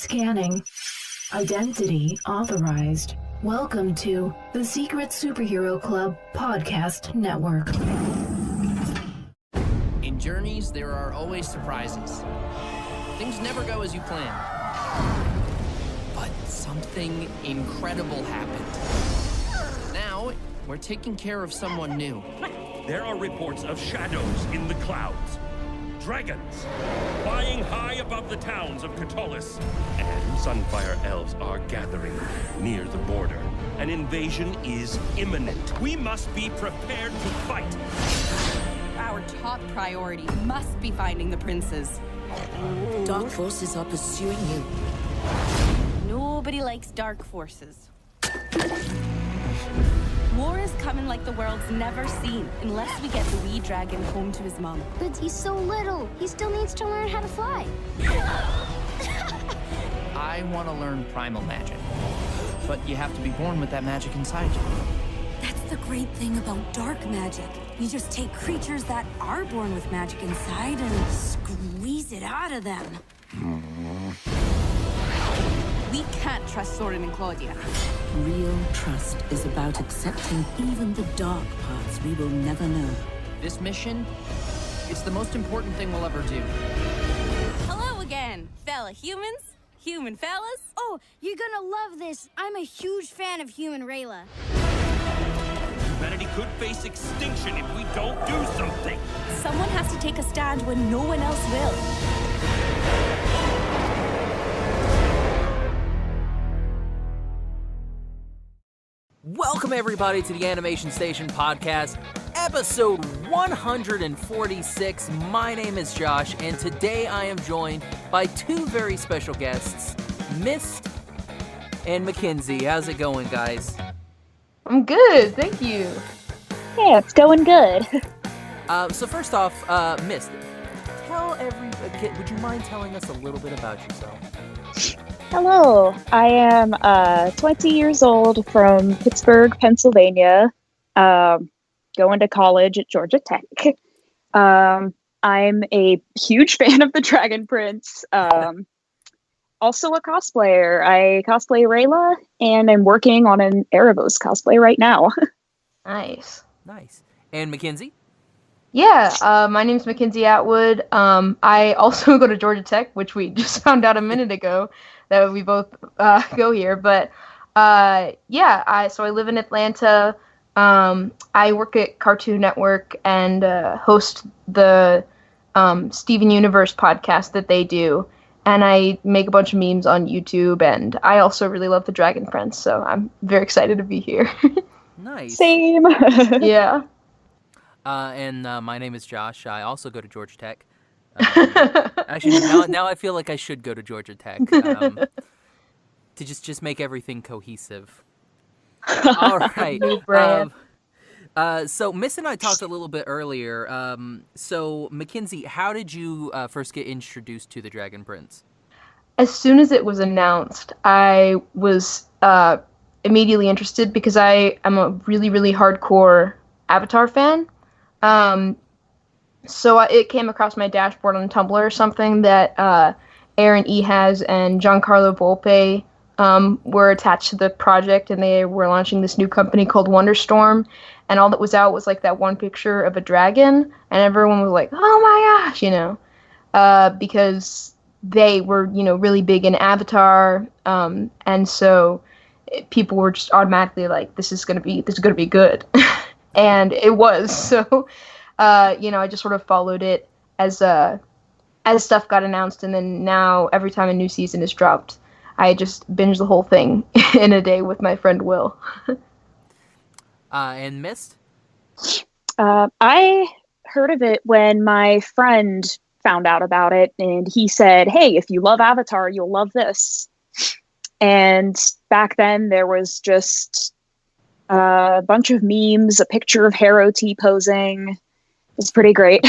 Scanning. Identity authorized. Welcome to the Secret Superhero Club Podcast Network. In journeys, there are always surprises. Things never go as you plan. But something incredible happened. Now, we're taking care of someone new. There are reports of shadows in the clouds. Dragons flying high above the towns of Catullus. And Sunfire elves are gathering near the border. An invasion is imminent. We must be prepared to fight. Our top priority must be finding the princes. Dark forces are pursuing you. Nobody likes dark forces. War is coming like the world's never seen, unless we get the wee dragon home to his mom. But he's so little. He still needs to learn how to fly. I want to learn primal magic. But you have to be born with that magic inside you. That's the great thing about dark magic. You just take creatures that are born with magic inside and squeeze it out of them. We can't trust Soren and Claudia. Real trust is about accepting even the dark parts we will never know. This mission, it's the most important thing we'll ever do. Hello again, fella humans, human fellas. Oh, you're gonna love this. I'm a huge fan of Human Rayla. Humanity could face extinction if we don't do something. Someone has to take a stand when no one else will. Welcome, everybody, to the Animation Station Podcast, episode 146. My name is Josh, and today I am joined by two very special guests, Mist and McKenzie. How's it going, guys? I'm good, thank you. Yeah, it's going good. So first off, Mist, would you mind telling us a little bit about yourself? Hello, I am 20 years old from Pittsburgh, Pennsylvania, going to college at Georgia Tech. I'm a huge fan of the Dragon Prince, also a cosplayer. I cosplay Rayla, and I'm working on an Erebos cosplay right now. Nice. And McKenzie? Yeah, my name's McKenzie Atwood. I also go to Georgia Tech, which we just found out a minute ago that we both go here. But I live in Atlanta. I work at Cartoon Network and host the Steven Universe podcast that they do. And I make a bunch of memes on YouTube, and I also really love the Dragon Prince, so I'm very excited to be here. Nice. Same. Yeah. And my name is Josh. I also go to Georgia Tech. Actually, now I feel like I should go to Georgia Tech to just make everything cohesive. All right. New brand. So Miss and I talked a little bit earlier. So McKenzie, how did you first get introduced to the Dragon Prince? As soon as it was announced, I was immediately interested because I am a really, really hardcore Avatar fan. So it came across my dashboard on Tumblr or something that Aaron Ehas and Giancarlo Volpe were attached to the project, and they were launching this new company called Wonderstorm, and all that was out was like that one picture of a dragon, and everyone was like, oh my gosh, because they were, really big in Avatar, and so people were just automatically like, this is gonna be good. And it was. So, I just sort of followed it as stuff got announced, and then now every time a new season is dropped, I just binge the whole thing in a day with my friend Will. And Mist? I heard of it when my friend found out about it, and he said, hey, if you love Avatar, you'll love this. And back then there was just a bunch of memes, a picture of Harrow T-posing. It was pretty great.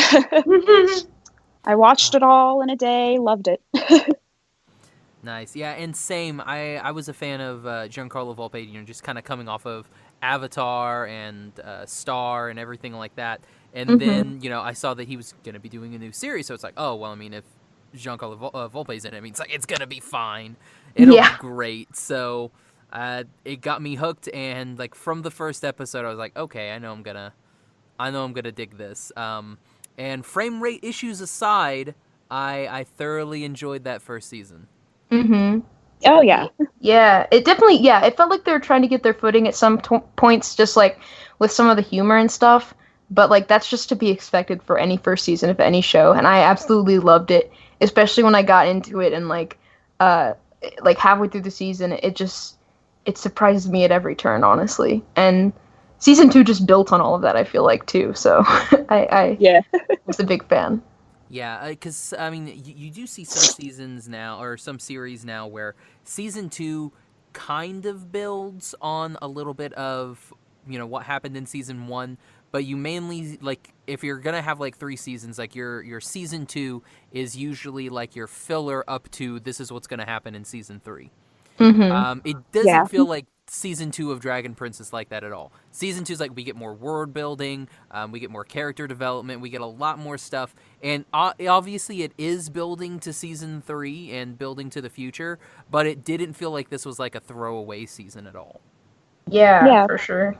I watched it all in a day, loved it. Nice. Yeah, and same. I was a fan of Giancarlo Volpe, just kind of coming off of Avatar and Star and everything like that. And then, I saw that he was going to be doing a new series, so it's like, oh, well, I mean, if Giancarlo Volpe's in it. I mean, it's gonna be fine. It'll be great. So it got me hooked, and like from the first episode, I was like, okay, I know I'm gonna dig this. And frame rate issues aside, I thoroughly enjoyed that first season. Mm-hmm. Oh yeah. Yeah, it definitely, it felt like they were trying to get their footing at some points, just like with some of the humor and stuff. But like that's just to be expected for any first season of any show, and I absolutely loved it, especially when I got into it and like halfway through the season, it surprises me at every turn, honestly. And season 2 just built on all of that, I feel like too. So I was a big fan. Yeah, because, I mean, you do see some seasons now, or some series now, where season 2 kind of builds on a little bit of, what happened in season 1, but you mainly, like, if you're going to have, like, 3 seasons, like, your season 2 is usually, like, your filler up to this is what's going to happen in season 3. Mm-hmm. It doesn't feel like season 2 of Dragon Prince is like that at all. Season 2 is like we get more world building, we get more character development, we get a lot more stuff, and obviously it is building to season 3 and building to the future, but it didn't feel like this was like a throwaway season at all. Yeah, for sure.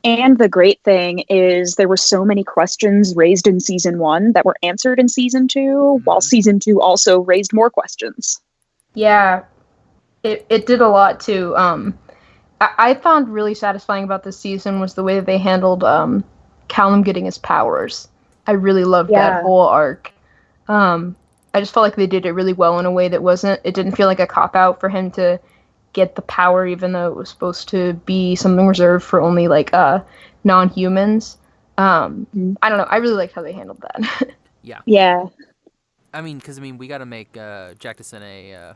And the great thing is there were so many questions raised in season 1 that were answered in season 2, while season 2 also raised more questions. Yeah, it did a lot too. I found really satisfying about this season was the way that they handled Callum getting his powers. I really loved that whole arc. I just felt like they did it really well in a way that it didn't feel like a cop-out for him to get the power, even though it was supposed to be something reserved for only like non-humans. I don't know. I really liked how they handled that. Yeah. I mean, because we got to make Jack Desene,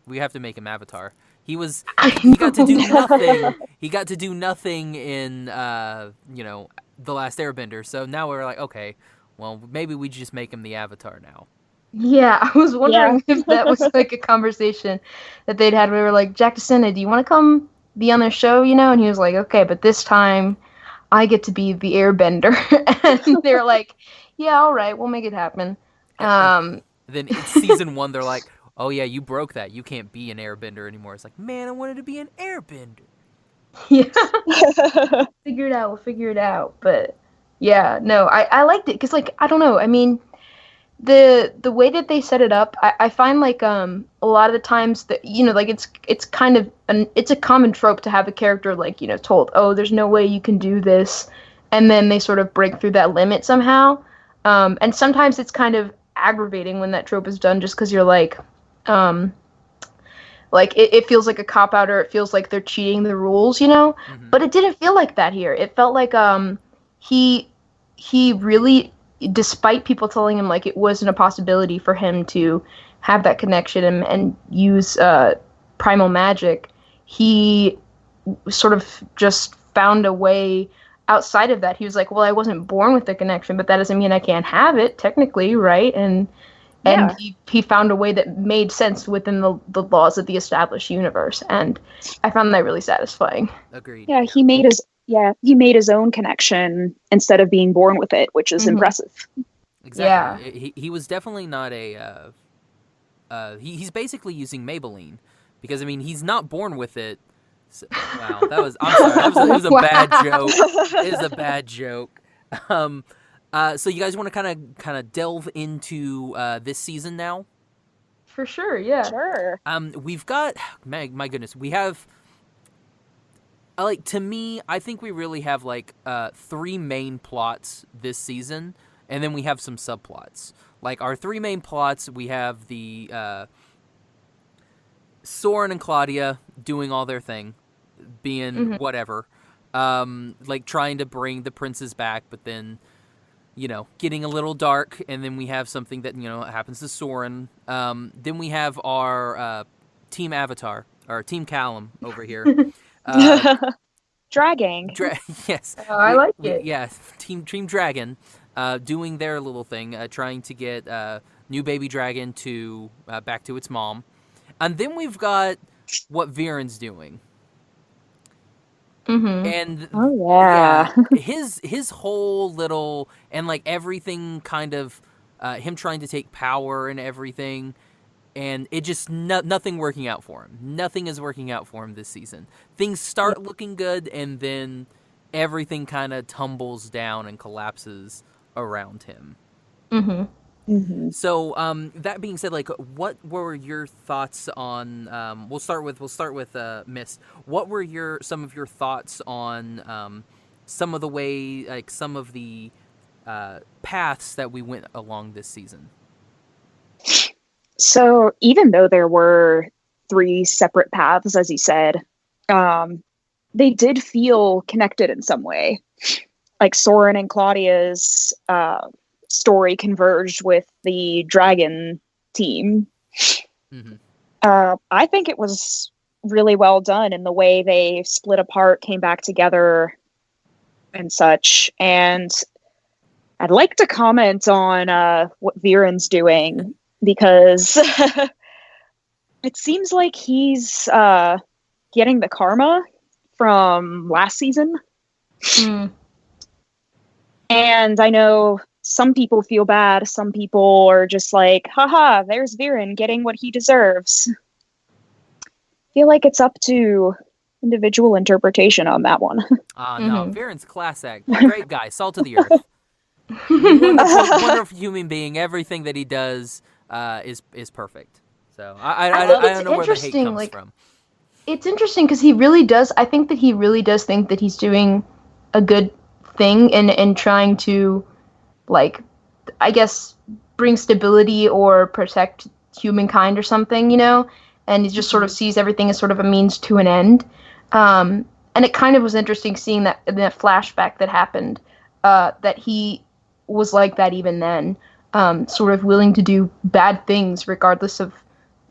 we have to make him Avatar. He got to do nothing. He got to do nothing in, The Last Airbender. So now we're like, okay, well, maybe we just make him the Avatar now. Yeah, I was wondering if that was like a conversation that they'd had. We were like, Jack Desena, do you want to come be on their show? And he was like, okay, but this time I get to be the Airbender. And they're like, yeah, all right, we'll make it happen. Then in season 1, they're like, oh yeah, you broke that. You can't be an airbender anymore. It's like, man, I wanted to be an airbender. Yeah. We'll figure it out. But yeah, no, I liked it because, like, I don't know. I mean, the way that they set it up, I find like a lot of the times that, like it's kind of it's a common trope to have a character like, told, oh, there's no way you can do this. And then they sort of break through that limit somehow. And sometimes it's kind of aggravating when that trope is done just because you're like, it feels like a cop-out, or it feels like they're cheating the rules, Mm-hmm. But it didn't feel like that here. It felt like he really, despite people telling him like it wasn't a possibility for him to have that connection and use primal magic, he sort of just found a way outside of that. He was like, well, I wasn't born with the connection, but that doesn't mean I can't have it, technically, right? And he found a way that made sense within the laws of the established universe, and I found that really satisfying. Agreed. Yeah, he made his own connection instead of being born with it, which is impressive. Exactly. Yeah. He was definitely not a. He's basically using Maybelline, because he's not born with it. So, wow, that was. I'm sorry. It was a bad joke. It is a bad joke. So you guys want to kind of delve into this season now? For sure, yeah. Sure. We've got my goodness, we have to me, I think we really have 3 main plots this season, and then we have some subplots. Like our 3 main plots, we have the Soren and Claudia doing all their thing, being whatever, trying to bring the princes back, but then getting a little dark, and then we have something that, happens to Soren. Then we have our Team Avatar, or Team Callum over here. Dragging. Yes. Oh, I like it. Yeah, Team Dragon, doing their little thing, trying to get new baby dragon to back to its mom. And then we've got what Viren's doing. Mm-hmm. And his whole little, and everything kind of him trying to take power and everything, and it just nothing working out for him. Nothing is working out for him this season. Things start looking good, and then everything kind of tumbles down and collapses around him. Mm-hmm. Mm-hmm. So, that being said, like, what were your thoughts on? We'll start with Mist. What were some of your thoughts on some of the way, like, some of the paths that we went along this season? So even though there were 3 separate paths, as he said, they did feel connected in some way. Like Soren and Claudia's story converged with the dragon team. Mm-hmm. I think it was really well done in the way they split apart, came back together, and such. And I'd like to comment on what Viren's doing, because it seems like he's getting the karma from last season. Mm. And I know some people feel bad. Some people are just like, haha, there's Viren getting what he deserves. I feel like it's up to individual interpretation on that one. No, Viren's class act. Great guy, salt of the earth. Wonderful human being. Everything that he does is perfect. So I don't know where the hate comes from. It's interesting because he really does. I think that he really does think that he's doing a good thing and trying to, like, I guess, bring stability or protect humankind or something, you know? And he just sort of sees everything as sort of a means to an end. And it kind of was interesting seeing that in that flashback that happened, that he was like that even then, sort of willing to do bad things regardless of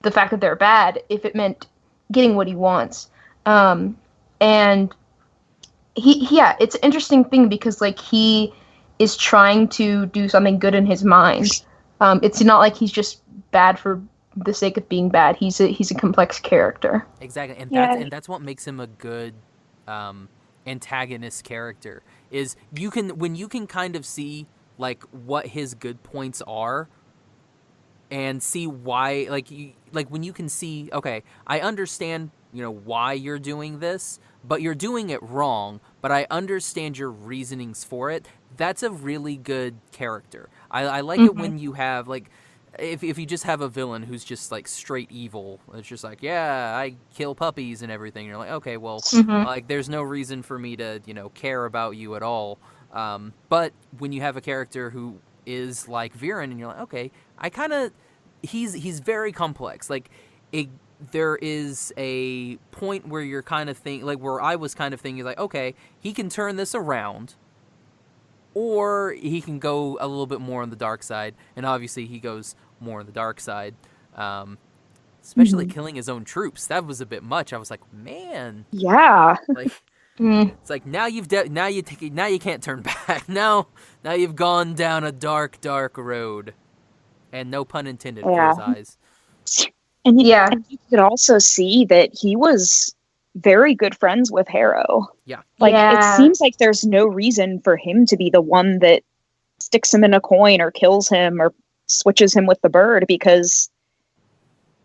the fact that they're bad, if it meant getting what he wants. And it's an interesting thing because, like, he is trying to do something good in his mind. It's not like he's just bad for the sake of being bad. He's a complex character. Exactly, and that's what makes him a good antagonist character. Is when you can kind of see, like, what his good points are, and see why, like when you can see, okay, I understand, why you're doing this, but you're doing it wrong, but I understand your reasonings for it. That's a really good character. I like it when you have, like, if you just have a villain who's just, like, straight evil. It's just like, yeah, I kill puppies and everything. You're like, okay, well, like, there's no reason for me to, care about you at all. But when you have a character who is like Viren, and you're like, okay, he's very complex. Like, there is a point where you're kind of thinking, like, where I was kind of thinking, like, okay, he can turn this around, or he can go a little bit more on the dark side, and obviously he goes more on the dark side. Especially killing his own troops, that was a bit much. I was like, man, yeah, like. It's like, now you can't turn back. Now you've gone down a dark road, and no pun intended for his eyes. And you could also see that he was very good friends with Harrow. Yeah, it seems like there's no reason for him to be the one that sticks him in a coin or kills him or switches him with the bird, because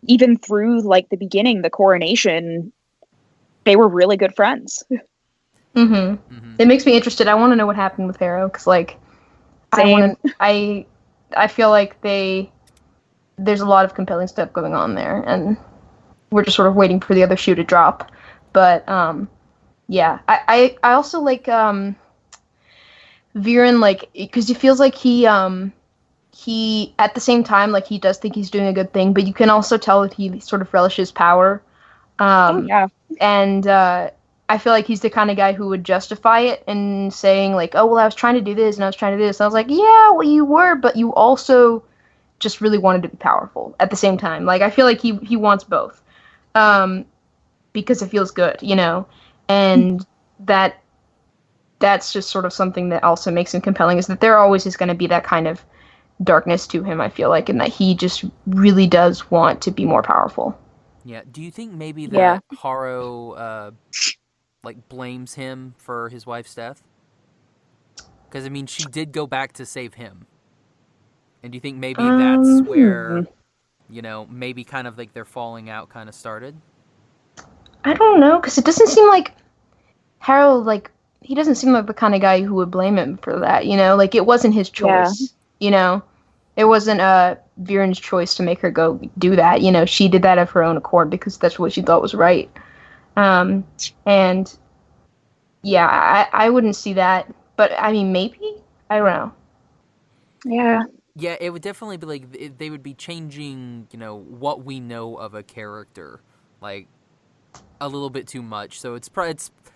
even through, like, the beginning, the coronation, they were really good friends. It makes me interested. I want to know what happened with Harrow, because, like, I feel like there's a lot of compelling stuff going on there, and we're just sort of waiting for the other shoe to drop. But I also like Viren, like, because it feels like he at the same time, like, he does think he's doing a good thing, but you can also tell that he sort of relishes power. And I feel like he's the kind of guy who would justify it and saying, like, oh, well, I was trying to do this and I was trying to do this. And I was like, yeah, well, you were, but you also just really wanted to be powerful at the same time. Like, I feel like he wants both, because it feels good, and that's just sort of something that also makes him compelling, is that there always is going to be that kind of darkness to him, I feel like, and that he just really does want to be more powerful. Yeah. Do you think maybe that Harrow like, blames him for his wife's death? Because, I mean, she did go back to save him. And do you think maybe that's where, you know, maybe kind of like their falling out kind of started? I don't know, because it doesn't seem like Harold, like, he doesn't seem like the kind of guy who would blame him for that, you know? Like, it wasn't his choice, you know? It wasn't Viren's choice to make her go do that, you know? She did that of her own accord because that's what she thought was right. And, yeah, I wouldn't see that. But, I mean, maybe? I don't know. Yeah. Yeah, it would definitely be like, they would be changing, you know, what we know of a character, like, a little bit too much. So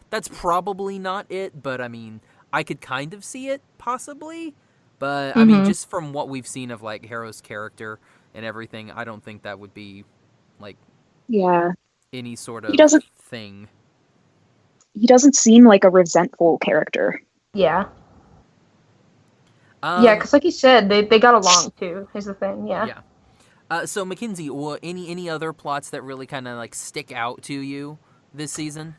that's probably not it, but I mean, I could kind of see it, possibly. But, I mean, just from what we've seen of, like, Harrow's character and everything, I don't think that would be, like, any sort of thing. He doesn't seem like a resentful character. Yeah. Yeah, because like you said, they got along, too, is the thing, yeah. So, McKenzie, or any other plots that really kind of, like, stick out to you this season?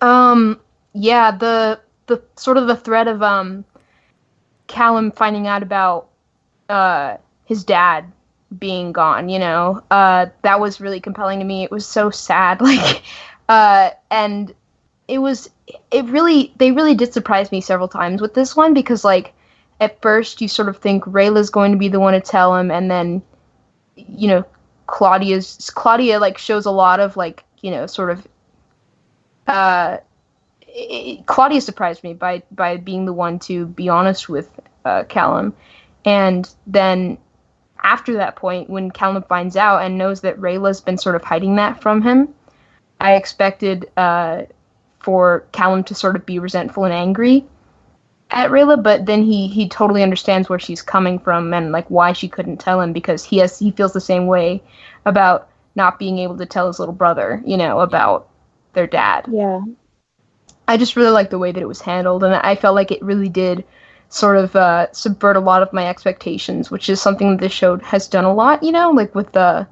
Yeah, the sort of the thread of, Callum finding out about his dad being gone, you know, that was really compelling to me. It was so sad, like, and they really did surprise me several times with this one, because, like, at first you sort of think Rayla's going to be the one to tell him, and then, you know, Claudia like shows a lot of, like, you know, sort of Claudia surprised me by being the one to be honest with Callum. And then after that point, when Callum finds out and knows that Rayla's been sort of hiding that from him, I expected for Callum to sort of be resentful and angry at Rayla, but then he totally understands where she's coming from and, like, why she couldn't tell him, because he feels the same way about not being able to tell his little brother, you know, about their dad. Yeah. I just really liked the way that it was handled, and I felt like it really did sort of subvert a lot of my expectations, which is something that this show has done a lot, you know, like with the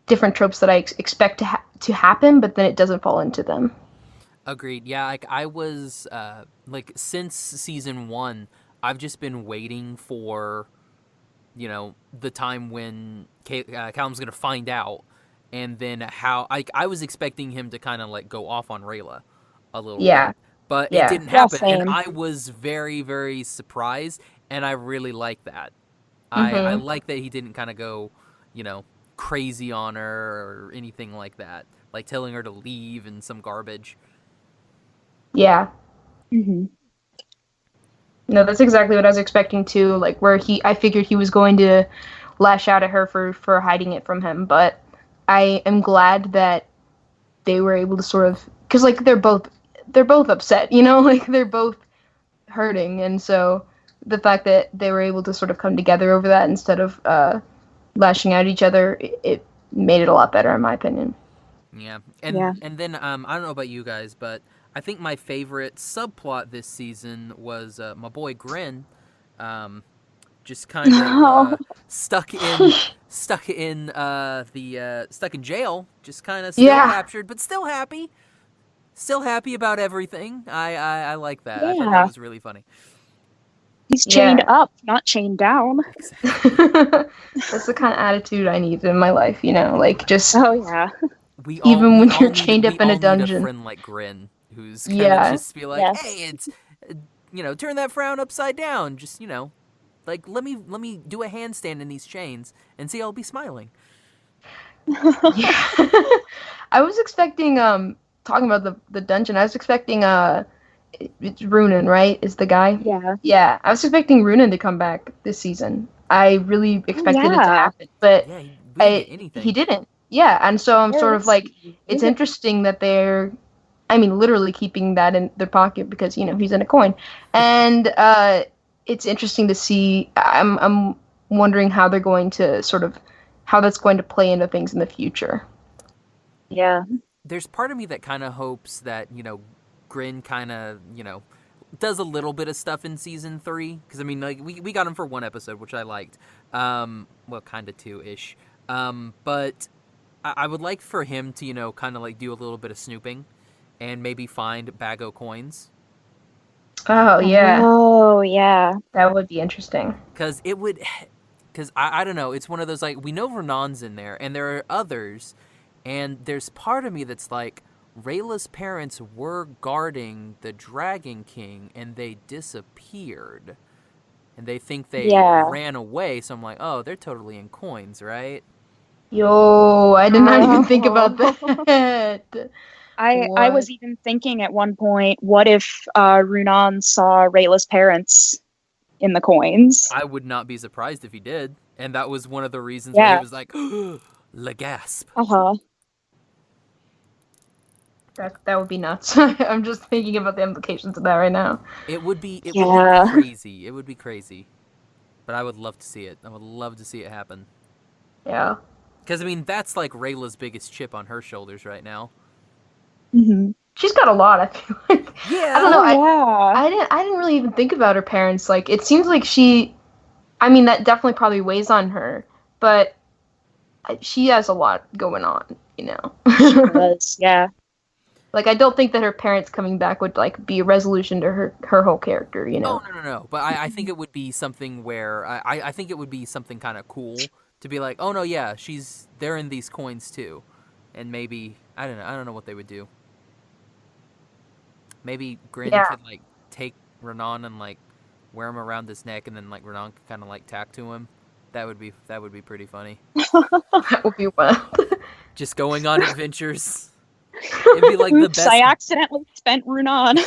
different tropes that I expect to happen, but then it doesn't fall into them. Agreed. Yeah, like, I was, like, since season 1, I've just been waiting for, you know, the time when Callum's going to find out, and then how, I was expecting him to kind of, like, go off on Rayla a little bit. But it didn't happen, and I was very, very surprised, and I really like that. I like that he didn't kind of go, you know, crazy on her or anything like that, like telling her to leave and some garbage. Yeah. No, that's exactly what I was expecting too, like, where I figured he was going to lash out at her for hiding it from him, but I am glad that they were able to sort of, because, like, they're both upset, you know, like, they're both hurting, and so the fact that they were able to sort of come together over that instead of lashing out at each other, it made it a lot better, in my opinion. Yeah, and then I don't know about you guys, but I think my favorite subplot this season was my boy Grin, just kind of stuck in jail, just kind of still captured, but still happy about everything. I like that. I thought that was really funny. He's chained up, not chained down. That's the kind of attitude I need in my life, you know, like, just when you're chained up in a dungeon. Need a friend like Grin, who's gonna just be like, hey, it's, you know, turn that frown upside down. Just, you know, like, let me do a handstand in these chains and see I'll be smiling. I was expecting, talking about the dungeon, I was expecting, it's Runan, right? Is the guy? Yeah. Yeah, I was expecting Runan to come back this season. I really expected it to happen, but he didn't. Yeah, and so I'm sort of like, it's interesting that they're, I mean, literally keeping that in their pocket because, you know, he's in a coin. And it's interesting to see, I'm wondering how they're going to sort of, how that's going to play into things in the future. Yeah. There's part of me that kind of hopes that, you know, Grin kind of, you know, does a little bit of stuff in season 3. Because, I mean, like, we got him for 1 episode, which I liked. Well, kind of 2-ish. But I would like for him to, you know, kind of, like, do a little bit of snooping and maybe find Bago coins. Oh, yeah. Oh, yeah. That would be interesting. Because it would, because I don't know, it's one of those, like, we know Renan's in there, and there are others, and there's part of me that's like, Rayla's parents were guarding the Dragon King, and they disappeared. And they think they ran away, so I'm like, oh, they're totally in coins, right? Yo, I did not even think about that. I was even thinking at one point, what if Runan saw Rayla's parents in the coins? I would not be surprised if he did. And that was one of the reasons why he was like, le gasp. Uh-huh. That would be nuts. I'm just thinking about the implications of that right now. It would be crazy. It would be crazy. But I would love to see it. I would love to see it happen. Yeah. Because, I mean, that's like Rayla's biggest chip on her shoulders right now. Mm-hmm. She's got a lot, I feel like. Yeah. I don't know. I didn't really even think about her parents. Like, it seems like I mean, that definitely probably weighs on her. But she has a lot going on, you know? She does, yeah. Like, I don't think that her parents coming back would, like, be a resolution to her whole character, you know? Oh, no. But I think it would be something where... I think it would be something kind of cool to be like, oh, no, yeah, they're in these coins, too. And maybe... I don't know what they would do. Maybe Grin could, like, take Renan and, like, wear him around his neck, and then, like, Renan could kind of, like, tack to him. That would be pretty funny. That would be wild. Just going on adventures... It'd be like the best. I accidentally spent Runan.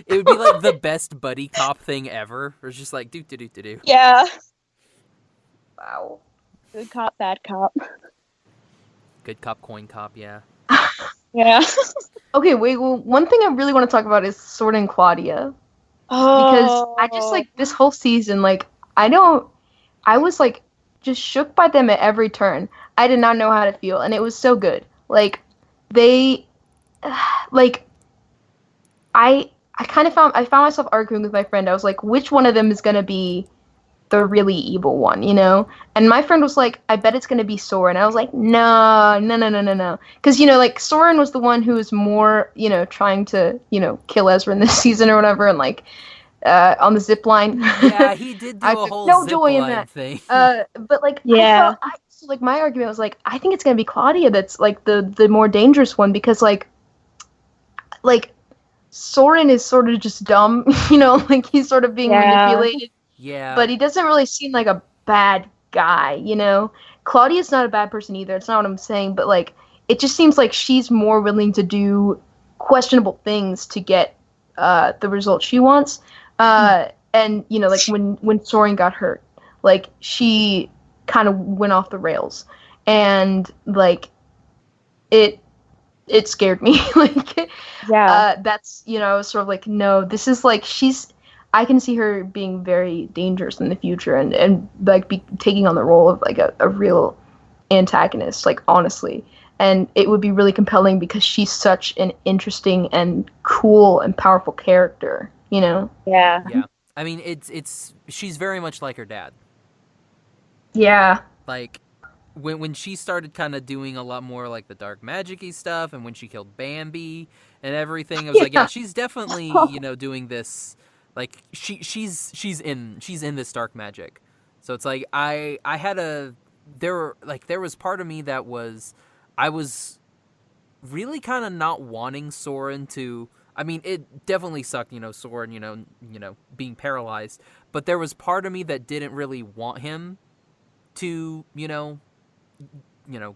It would be like the best buddy cop thing ever. It's just like do. Yeah. Wow. Good cop, bad cop. Good cop, coin cop. Yeah. Yeah. Okay, wait. Well, one thing I really want to talk about is Sword and Claudia. Because I just like this whole season. Like I was like just shook by them at every turn. I did not know how to feel, and it was so good. Like. They, like, I found myself arguing with my friend. I was like, which one of them is going to be the really evil one, you know? And my friend was like, I bet it's going to be Soren. I was like, no. Because, you know, like, Soren was the one who was more, you know, trying to, you know, kill Ezra in this season or whatever, and, like, on the zip line. Yeah, he did do a whole zip line thing. But, like, yeah. So, like, my argument was, like, I think it's going to be Claudia that's, like, the more dangerous one because, like, Soren is sort of just dumb, you know? Like, he's sort of being manipulated. Yeah. But he doesn't really seem like a bad guy, you know? Claudia's not a bad person either. It's not what I'm saying. But, like, it just seems like she's more willing to do questionable things to get the result she wants. And, you know, like, when Soren got hurt, like, she... kind of went off the rails, and like it scared me. Like, that's, you know, I was sort of like, no, this is like I can see her being very dangerous in the future, and like be taking on the role of like a real antagonist, like, honestly. And it would be really compelling because she's such an interesting and cool and powerful character, you know? Yeah. I mean, she's very much like her dad. Yeah. Like, when she started kind of doing a lot more, like, the dark magic-y stuff, and when she killed Bambi and everything, I was like, yeah, she's definitely, you know, doing this, like, she's in this dark magic. So it's like, there was part of me that I was really kind of not wanting Soren to, I mean, it definitely sucked, you know, Soren, you know, being paralyzed, but there was part of me that didn't really want him to, you know,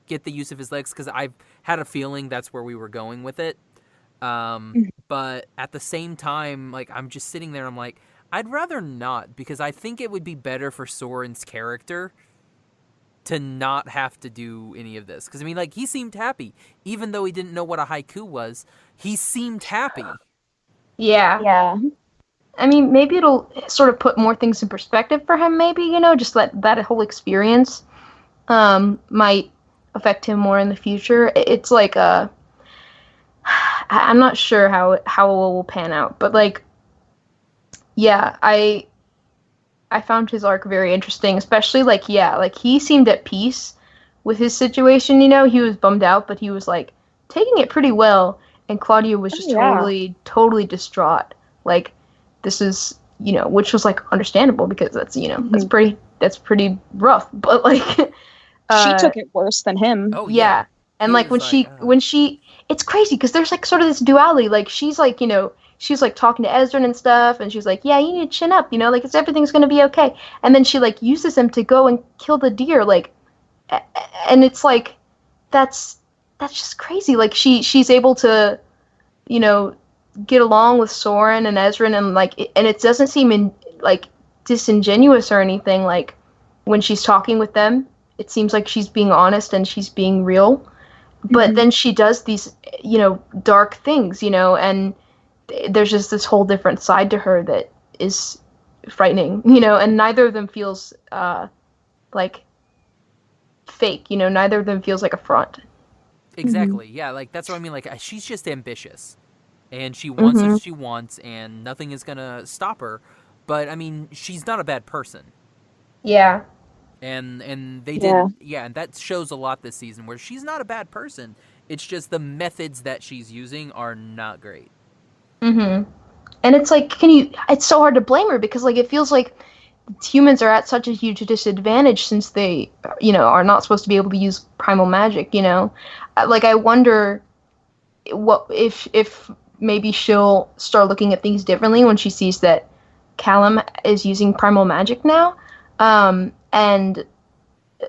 get the use of his legs, because I've had a feeling that's where we were going with it. But at the same time, like, I'm just sitting there, I'm like, I'd rather not, because I think it would be better for Soren's character to not have to do any of this. Because, I mean, like, he seemed happy. Even though he didn't know what a haiku was, he seemed happy. Yeah. I mean, maybe it'll sort of put more things in perspective for him, maybe, you know, just that whole experience might affect him more in the future. It's like, I'm not sure how it will pan out, but, like, yeah, I found his arc very interesting, especially, like, he seemed at peace with his situation, you know. He was bummed out, but he was, like, taking it pretty well, and Claudia was just totally distraught. Like, this is, you know, which was, like, understandable, because that's, you know, that's pretty that's pretty rough. But like, She took it worse than him. Oh yeah. And He like was when she, it's crazy because there's like sort of this duality. Like she's like, you know, she's like talking to Ezra and stuff, and she's like, yeah, you need to chin up, you know, like everything's gonna be okay. And then she like uses him to go and kill the deer, like, and it's like, that's just crazy. Like she's able to, you know, get along with Soren and Ezra, and like, and it doesn't seem like disingenuous or anything. Like when she's talking with them, it seems like she's being honest and she's being real. But then she does these, you know, dark things, you know, and there's just this whole different side to her that is frightening, you know, and neither of them feels like fake, you know, neither of them feels like a front. Exactly. Yeah, like that's what I mean. Like she's just ambitious, and she wants what she wants, and nothing is gonna stop her. But I mean, she's not a bad person. Yeah. And they did, and that shows a lot this season where she's not a bad person. It's just the methods that she's using are not great. And it's like, it's so hard to blame her because like it feels like humans are at such a huge disadvantage since they, you know, are not supposed to be able to use primal magic, you know. Like I wonder what if maybe she'll start looking at things differently when she sees that Callum is using primal magic now. And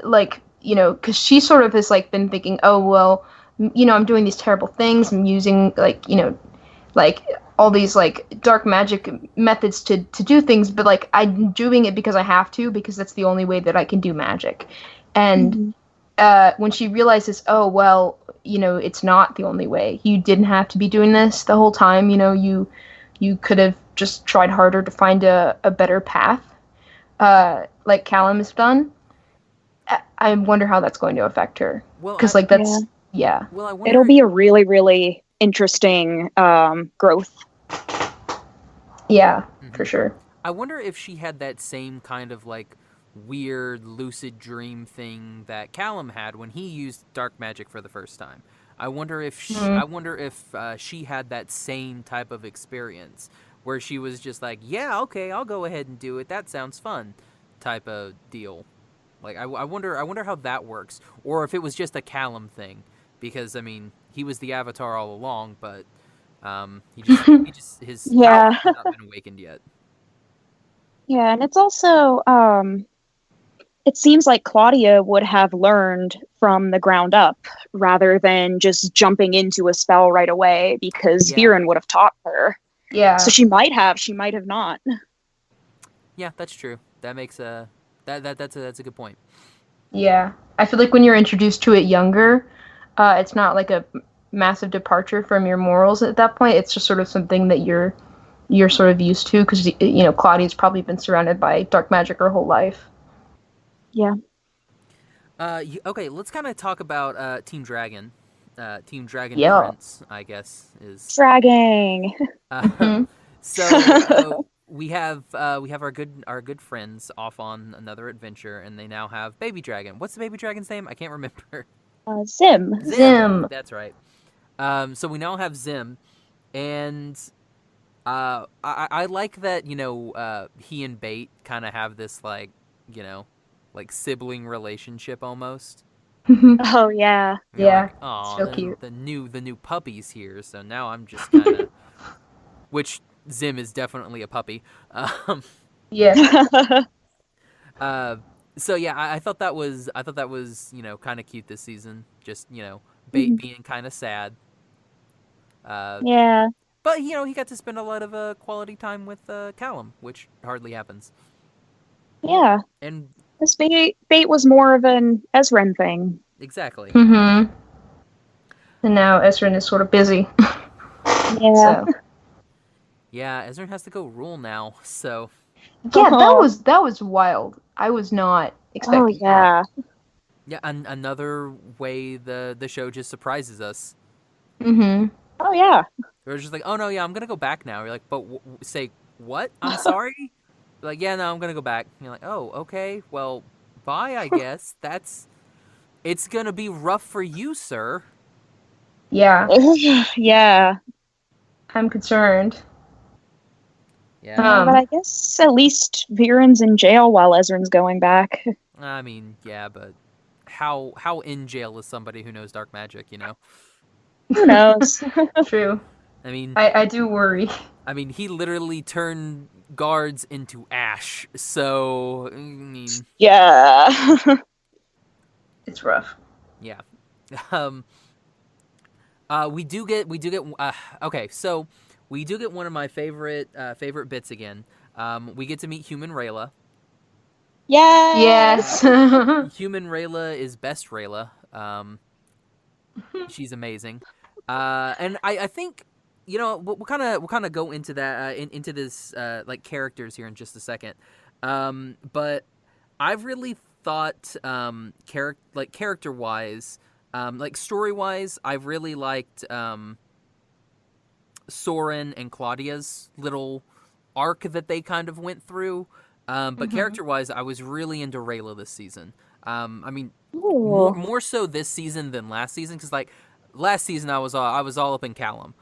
like, you know, because she sort of has like been thinking, oh well, you know, I'm doing these terrible things, I'm using like, you know, like all these like dark magic methods to do things, but like I'm doing it because I have to, because that's the only way that I can do magic. And when she realizes, oh well, you know, it's not the only way, you didn't have to be doing this the whole time, you know, you could have just tried harder to find a better path, like Callum has done. I wonder how that's going to affect her. Because like that's Well, I wonder... It'll be a really, really interesting growth. Yeah, for sure. I wonder if she had that same kind of like weird lucid dream thing that Callum had when he used dark magic for the first time. I wonder if she had that same type of experience where she was just like, yeah, okay, I'll go ahead and do it. That sounds fun, type of deal. Like I wonder how that works, or if it was just a Callum thing, because I mean he was the Avatar all along, but his power has not been awakened yet. Yeah, and it's also it seems like Claudia would have learned from the ground up rather than just jumping into a spell right away, because Viren would have taught her. Yeah. So she might have not. Yeah, that's true. That makes that's a good point. Yeah, I feel like when you're introduced to it younger, it's not like a massive departure from your morals at that point. It's just sort of something that you're sort of used to, because you know Claudia's probably been surrounded by dark magic her whole life. Yeah. Okay, let's kind of talk about Team Dragon. Team Dragon Prince, I guess, is dragging. So we have our good friends off on another adventure, and they now have Baby Dragon. What's the Baby Dragon's name? I can't remember. Zim. Zim. That's right. So we now have Zim, and I like that, you know, he and Bait kind of have this like, you know, like sibling relationship almost. Oh yeah. Yeah. Like, so cute. The new puppy's here, so now I'm just kind of which Zim is definitely a puppy. Yeah. So yeah, I thought that was you know, kind of cute this season. Just, you know, Bait being kind of sad. Yeah. But you know, he got to spend a lot of quality time with Callum, which hardly happens. Yeah. And this Bait was more of an Ezren thing. Exactly. And now Ezren is sort of busy. Yeah. So. Yeah, Ezren has to go rule now, so. Yeah, that was wild. I was not expecting. Oh yeah. That. Yeah, another way the show just surprises us. Oh yeah. We're just like, oh no, yeah, I'm gonna go back now. You're like, but say what? I'm sorry. You're like, yeah, no, I'm gonna go back. And you're like, oh, okay, well, bye, I guess. It's gonna be rough for you, sir. Yeah. Yeah. I'm concerned. Yeah. But I guess at least Viren's in jail while Ezrin's going back. I mean, yeah, but how in jail is somebody who knows dark magic, you know? Who knows? True. I mean, I do worry. I mean, he literally turned guards into ash. So, I mean, Yeah. It's rough. yeah. We do get okay, so we do get one of my favorite bits again. We get to meet Human Rayla. Yes. Human Rayla is best Rayla. She's amazing. And I think, you know, we'll kind of go into that into this like characters here in just a second. But I've really thought character wise, like story wise, I've really liked Soren and Claudia's little arc that they kind of went through. But character wise, I was really into Rayla this season. I mean, more so this season than last season, because like last season I was all up in Callum.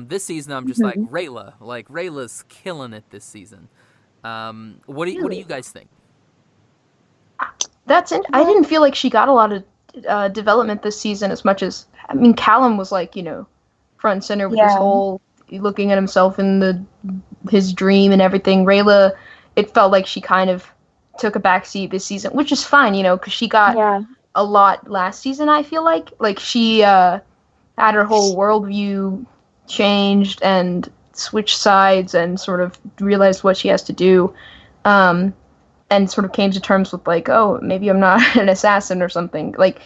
This season I'm just like Rayla. Like Rayla's killing it this season. What do you guys think? I didn't feel like she got a lot of development this season as much as, I mean, Callum was like, you know, front and center with his whole looking at himself in his dream and everything. Rayla, it felt like she kind of took a backseat this season, which is fine, you know, because she got a lot last season. I feel like she had her whole worldview changed and switched sides and sort of realized what she has to do. And sort of came to terms with like, oh, maybe I'm not an assassin or something. Like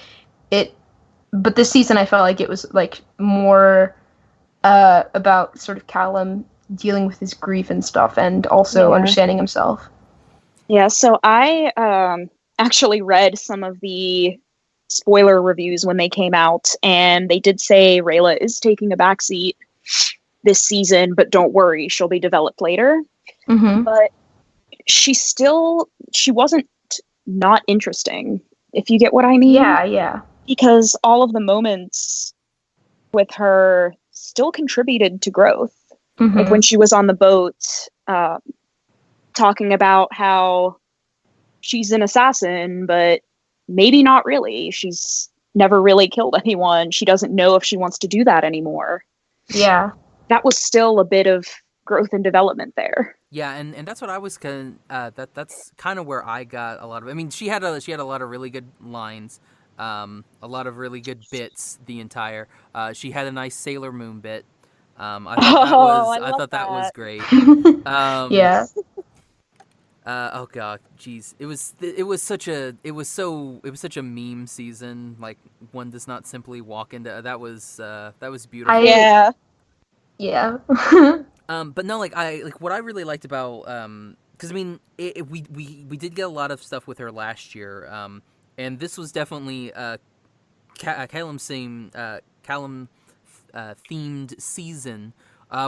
it, but this season I felt like it was like more about sort of Callum dealing with his grief and stuff, and also understanding himself. Yeah, so I actually read some of the spoiler reviews when they came out, and they did say Rayla is taking a backseat this season, but don't worry, she'll be developed later. But she wasn't not interesting, if you get what I mean. Yeah. Because all of the moments with her still contributed to growth. Like when she was on the boat, talking about how she's an assassin, but maybe not really. She's never really killed anyone. She doesn't know if she wants to do that anymore. Yeah. That was still a bit of growth and development there. Yeah, and that's what I was that's kind of where I got a lot of. I mean, she had a lot of really good lines, a lot of really good bits. The entire she had a nice Sailor Moon bit. I thought that was great. Yeah. Oh god, jeez, it was such a meme season. Like one does not simply walk into that was beautiful. Yeah. But no, like what I really liked about because I mean we did get a lot of stuff with her last year, and this was definitely Callum themed season,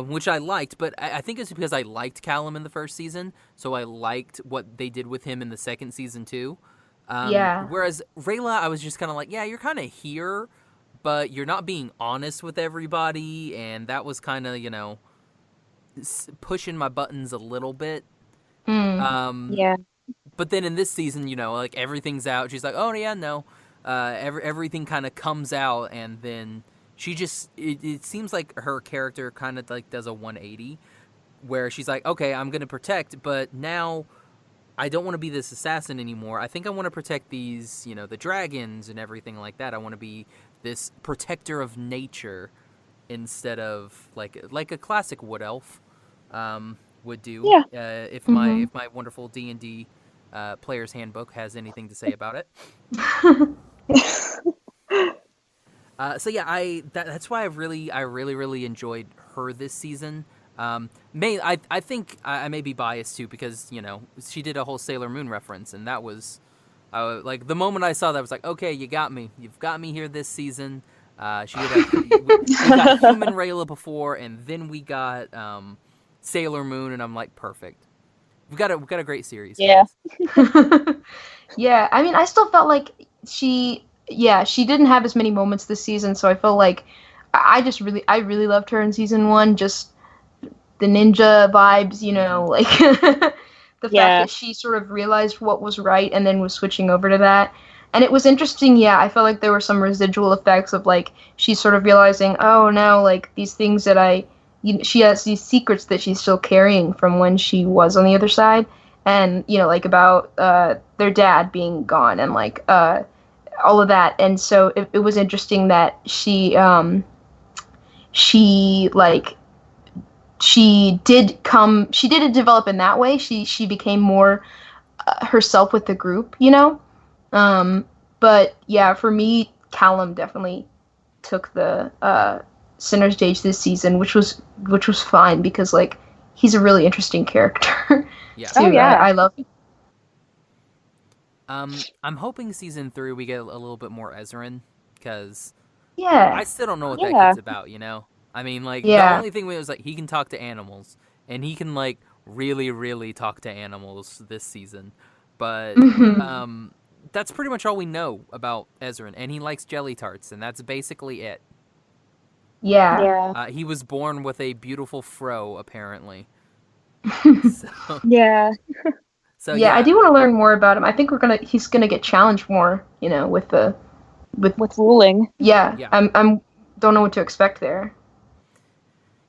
which I liked, but I think it's because I liked Callum in the first season, so I liked what they did with him in the second season too. Whereas Rayla, I was just kind of like, yeah, you're kind of here, but you're not being honest with everybody, and that was kind of, you know, pushing my buttons a little bit. But then in this season, you know, like everything's out. She's like, oh yeah, no, everything kind of comes out, and then she just it seems like her character kind of like does a 180, where she's like, okay, I'm gonna protect, but now I don't want to be this assassin anymore. I think I want to protect these, you know, the dragons and everything like that. I want to be this protector of nature instead of like a classic wood elf would do. If my wonderful D&D player's handbook has anything to say about it. So yeah, that's why I really enjoyed her this season. I think I may be biased too, because, you know, she did a whole Sailor Moon reference, and that was like the moment I saw that, I was like, okay, you've got me here this season. She did we got Human Rayla before, and then we got Sailor Moon, and I'm like, perfect. We've got a great series. Yeah. Yeah, I mean, I still felt like she didn't have as many moments this season, so I felt like I really loved her in season 1, just the ninja vibes, you know, like the fact Yeah. that she sort of realized what was right and then was switching over to that. And it was interesting, yeah, I felt like there were some residual effects of, like, she's sort of realizing, oh, now, like, these things that she has these secrets that she's still carrying from when she was on the other side. And, you know, like, about their dad being gone and, like, all of that. And so it was interesting that she didn't develop in that way. She became more herself with the group, you know? But yeah, for me, Callum definitely took the center stage this season, which was fine because, like, he's a really interesting character. Yeah. Too. Oh, yeah. I love him. I'm hoping season 3 we get a little bit more Ezran, because Yeah. I still don't know what Yeah. that kid's about, you know? I mean, like, the Yeah. only thing was, like, he can talk to animals, and he can, like, really, really talk to animals this season. But, Mhm. that's pretty much all we know about Ezran, and he likes jelly tarts, and that's basically it. Yeah. Yeah. He was born with a beautiful fro, apparently. So, Yeah. so Yeah, I do want to learn more about him. I think he's gonna get challenged more, you know, with With ruling. yeah. Yeah. I'm don't know what to expect there.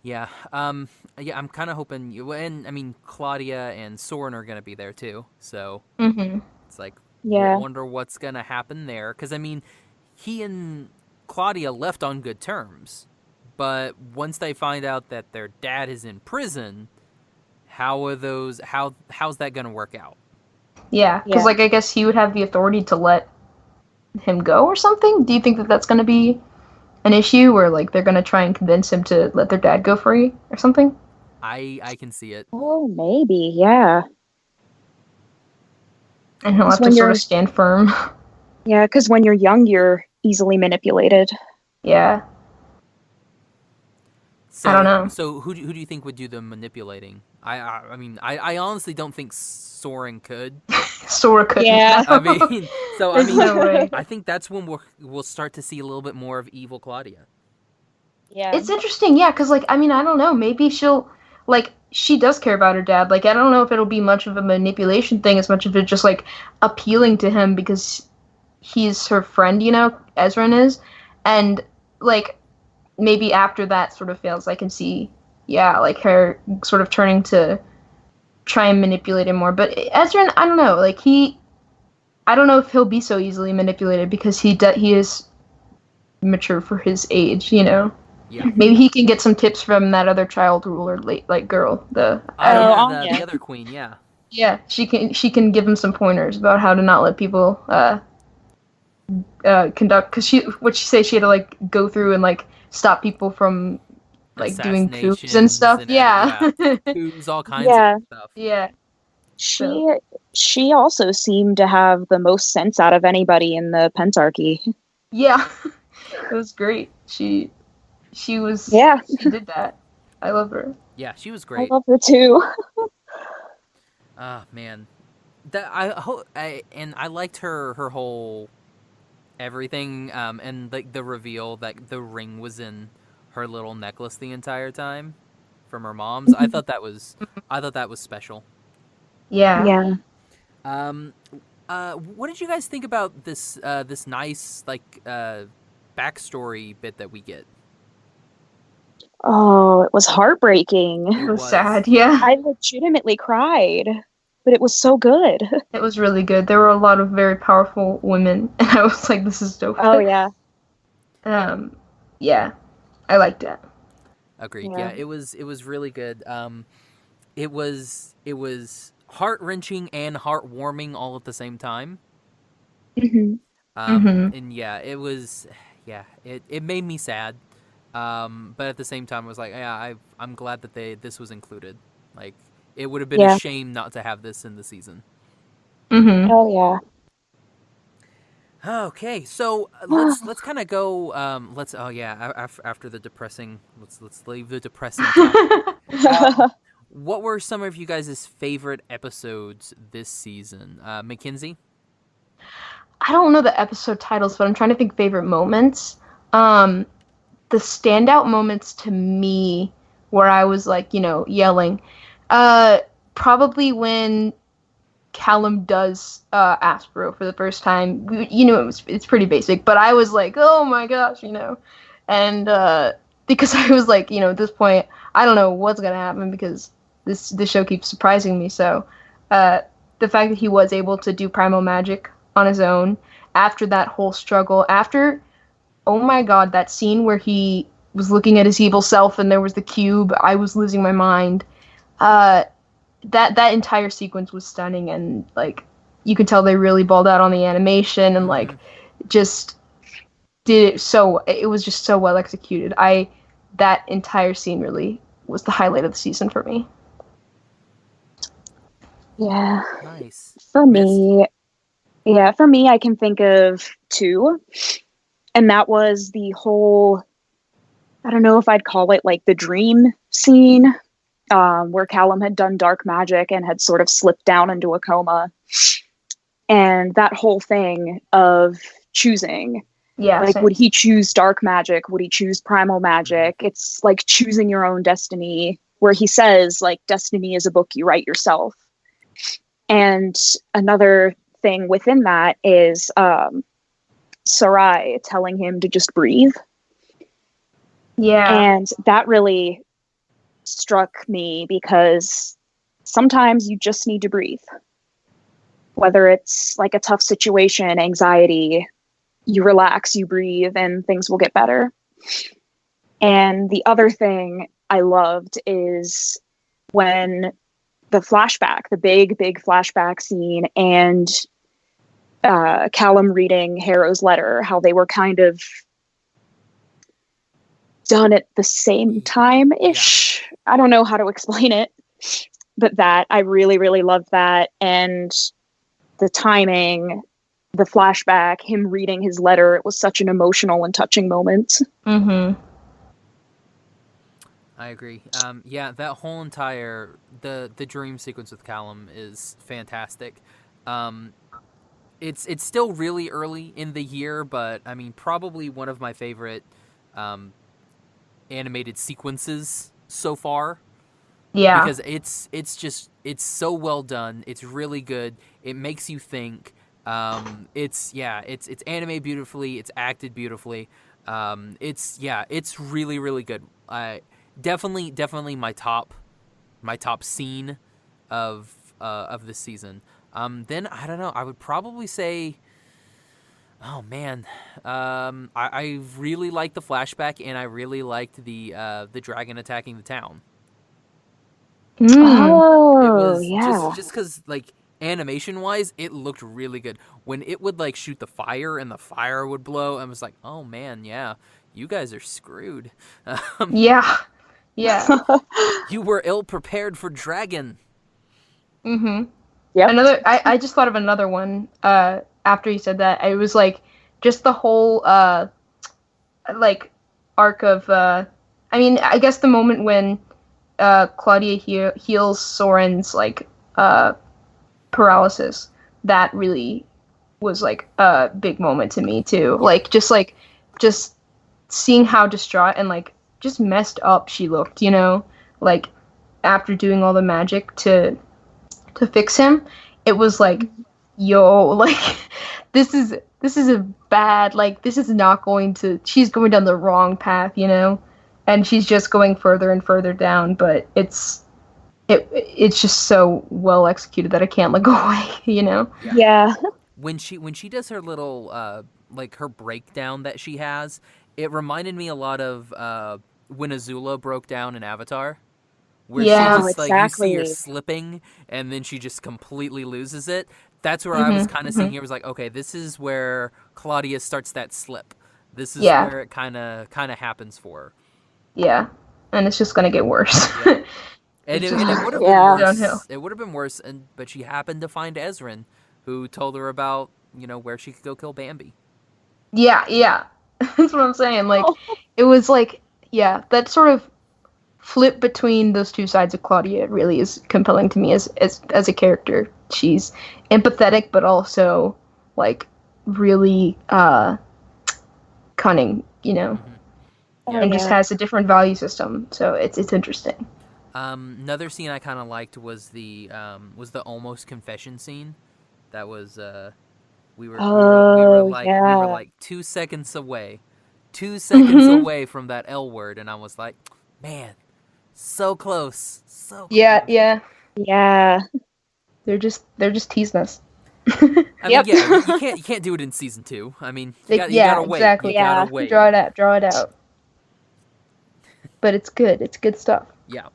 Yeah, yeah, I'm kind of hoping and I mean, Claudia and Soren are gonna be there too, so Mhm. it's like, Yeah. wonder what's gonna happen there, because I mean, he and Claudia left on good terms, but once they find out that their dad is in prison, how's that gonna work out? Yeah, because Yeah. like I guess he would have the authority to let him go or something. Do you think that that's gonna be an issue, or like they're gonna try and convince him to let their dad go free or something? I can see it. Oh, maybe. Yeah. And he'll Because have to when sort you're of stand firm. Yeah, because when you're young, you're easily manipulated. Yeah. So, I don't know. So who do you think would do the manipulating? I mean, I honestly don't think Soren could. Sora couldn't. Yeah. I mean, so I There's mean, no way. I think that's when we'll start to see a little bit more of evil Claudia. Yeah. It's interesting, yeah, because, like, I mean, I don't know. Maybe she'll, like, she does care about her dad. Like, I don't know if it'll be much of a manipulation thing as much of it just, like, appealing to him because he's her friend, you know, Ezran is. And, like, maybe after that sort of fails, I can see, yeah, like, her sort of turning to try and manipulate him more. But Ezran, I don't know. Like, I don't know if he'll be so easily manipulated because he is mature for his age, you know? Yeah. Maybe he can get some tips from that other child ruler, like girl. Yeah, Anya. the other queen, yeah. Yeah, she can give him some pointers about how to not let people conduct. Because what she say, she had to like go through and like stop people from like doing coups and stuff. Assassinations coups, all kinds Yeah. of stuff. Yeah. She also seemed to have the most sense out of anybody in the Pentarchy. Yeah. It was great. She was. Yeah. She did that. I love her. Yeah, she was I great. love her too. Man, I liked her whole everything, and like the reveal that the ring was in her little necklace the entire time from her mom's. I thought that was special. Yeah. Yeah. What did you guys think about this this nice like backstory bit that we get? Oh, it was heartbreaking. It was sad. Yeah. I legitimately cried, but it was so good. It was really good. There were a lot of very powerful women, and I was like, "This is dope." Oh yeah. Yeah, I liked it. Agreed. Yeah. Yeah, it was really good. It was heart-wrenching and heartwarming all at the same time. Mhm. And yeah, it was, yeah, it made me sad. But at the same time, I was like, yeah, I'm glad that this was included. Like, it would have been Yeah. a shame not to have this in the season. Oh yeah. Okay, so let's kind of go. After the depressing, let's leave the depressing topic. What were some of you guys' favorite episodes this season? McKenzie? I don't know the episode titles, but I'm trying to think favorite moments. The standout moments to me where I was like, yelling. Probably when Callum does Aspero for the first time. It's pretty basic, but I was like, oh my gosh, and because I was like, at this point, I don't know what's gonna happen because this show keeps surprising me. So, the fact that he was able to do primal magic on his own after that whole struggle, after, oh my god, that scene where he was looking at his evil self and there was the cube, I was losing my mind. That entire sequence was stunning, and like you could tell they really balled out on the animation and like just did it so. It was just so well executed. That entire scene really was the highlight of the season for me. Yeah. Nice. For me, I can think of two, and that was the whole, I don't know if I'd call it like the dream scene, where Callum had done dark magic and had sort of slipped down into a coma. And that whole thing of choosing. Yeah. Like, would he choose dark magic? Would he choose primal magic? It's like choosing your own destiny, where he says, like, destiny is a book you write yourself. And another thing within that is Sarai telling him to just breathe. Yeah. And that really struck me because sometimes you just need to breathe. Whether it's like a tough situation, anxiety, you relax, you breathe, and things will get better. And the other thing I loved is when the flashback, the big flashback scene, and Callum reading Harrow's letter, how they were kind of done at the same time-ish. Yeah. I don't know how to explain it, but that I really, really loved that. And the timing, the flashback, him reading his letter, it was such an emotional and touching moment. Mm-hmm. I agree. Yeah, that whole entire the dream sequence with Callum is fantastic. It's still really early in the year, but I mean, probably one of my favorite animated sequences so far. Yeah. Because it's so well done. It's really good. It makes you think. It's animated beautifully. It's acted beautifully. It's really, really good. Definitely my top scene of this season. Then I don't know. I would probably say, oh man, I really liked the flashback, and I really liked the dragon attacking the town. Oh, it was yeah. just because like animation wise, it looked really good. When it would like shoot the fire and the fire would blow, I was like, oh man, yeah, you guys are screwed. Yeah. You were ill prepared for dragon. Mm-hmm. Yeah. I just thought of another one after you said that. It was like just the whole like arc of I mean, I guess the moment when Claudia heals Soren's like paralysis, that really was like a big moment to me too. Like just seeing how distraught and like just messed up she looked, like after doing all the magic to fix him, it was like, yo, like this is a bad, like this is not going to, she's going down the wrong path, and she's just going further and further down, but it's just so well executed that I can't let go away, Yeah. When she does her little like her breakdown that she has, it reminded me a lot of when Azula broke down in Avatar, where she just like exactly. you see her slipping and then she just completely loses it. That's where I was kind of seeing here, was like, okay, this is where Claudia starts that slip. This is where it kind of happens for her. Yeah, and it's just gonna get worse. Yeah. And it would have been worse. Downhill. It would have been worse, but she happened to find Ezrin, who told her about where she could go kill Bambi. Yeah, that's what I'm saying. Like, it was like, that sort of flip between those two sides of Claudia really is compelling to me as a character. She's empathetic, but also like really cunning. Mm-hmm. and just has a different value system. So it's interesting. Another scene I kind of liked was the almost confession scene. That was we were like 2 seconds away, 2 seconds away from that L word, and I was like, man, so close, so close. Yeah. They're just teasing us. I mean, you can't do it in season 2. I mean, you gotta wait. Exactly. You gotta wait. Draw it out. But it's good. It's good stuff. Yeah.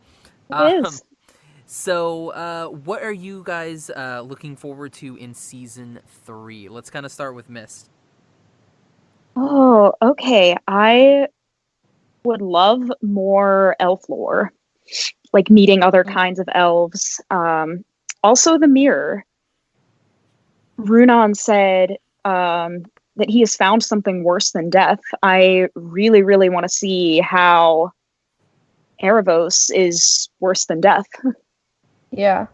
It is. So, what are you guys looking forward to in season 3? Let's kind of start with Mist. Oh, okay. I would love more elf lore, like meeting other kinds of elves. Also, the mirror. Runan said that he has found something worse than death. I really, really want to see how Erebos is worse than death. Yeah.